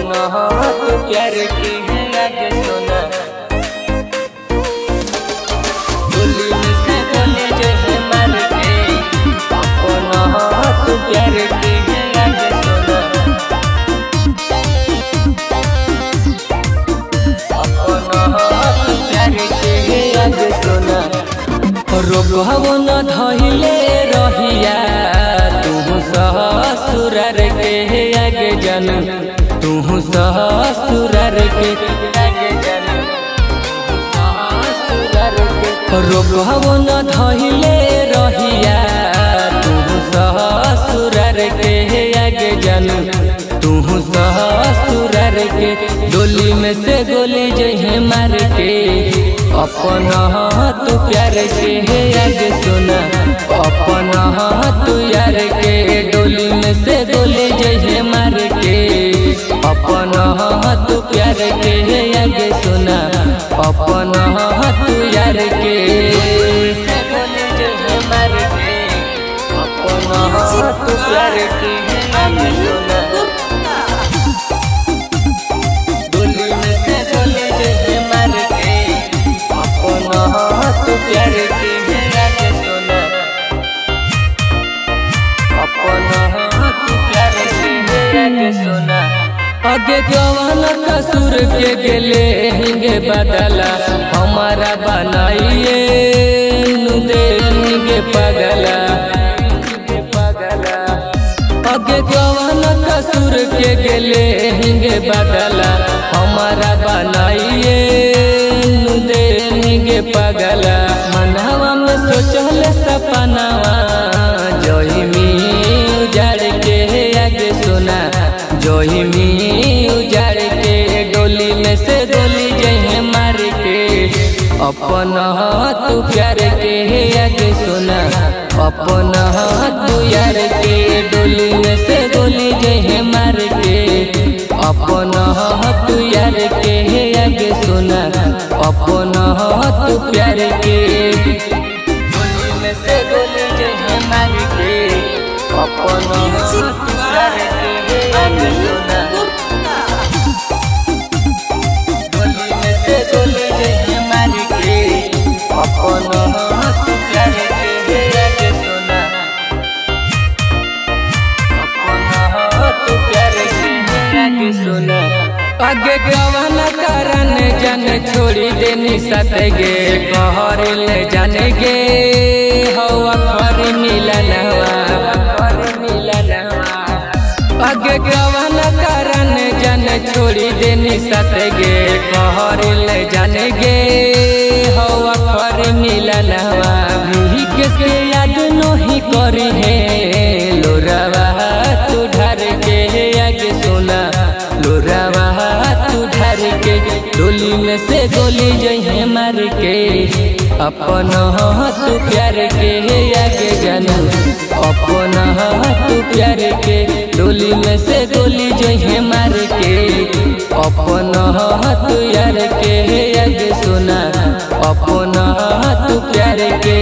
अपना हाथ प्यार की है आगे सोना गोली में से गोली जो है मार के अपना हाथ प्यार की है आगे सोना अपना हाथ प्यार की है आगे सोना रोगो न धइले रहिया तू ससुरार के आगे जन तू ससुरार के आगे जन रोगो न धइले रहिया तू ससुरार के आगे जन तू ससुरार के डोली में से गोली जहे मार के अपना हाथ प्यार के है आगे सोना अपना हाथ यार के डोली में से गोली जहे मार के अपना हाथ प्यार के है आगे सोना अपना हाथ यार के गोली जहे मार के अपना हाथ प्यार के है आगे सोना डोली में से गोली जहे मार के अपना हाथ प्यार की है आगे सोना अपना हाथ प्यार की है आगे सोना आगे जवान कसूर के गेले हिंगे बदला हमारा बनाइए नु देंगे पगला आगे जवान कसूर के गेले हिंगे बदला हमारा बनाइए देंगे पगला मनवा में सोचल सपनावा जोहिमी उजाड़ के आगे सोना जोहिमी उजाड़ के डोली में से गोली जहे मार के अपना हाथ प्यार के आगे सोना अपना हाथ यार के डोली में से गोली जहे मार के अपना हाथ यार के आगे सोना अपना हाथ प्यार के गोली में से गोली जहे मार के अपना हाथ प्यार के आगे सोना गोली में से गोली जहे मार के अपना हाथ प्यार के आगे सोना अपना हाथ प्यार के आगे सोना आगे गवाना कारण जन छोड़ी देनी सतगे कहर ले जाने गे हवा खर मिलनवा आगे गवाना कारण जन छोड़ी देनी सतगे कहर ले जाने गे हवा खर मिलनवा भी किसके याद नहीं करी है लोरावा तू ढार के आगे सोना लोरावा तू ढार के डोली में से गोली जहे मार के अपना हाथ प्यार के आगे जानू अपना हाथ प्यार के डोली में से गोली जहे मार के अपना हाथ यार के आगे सोना अपना हाथ प्यार के।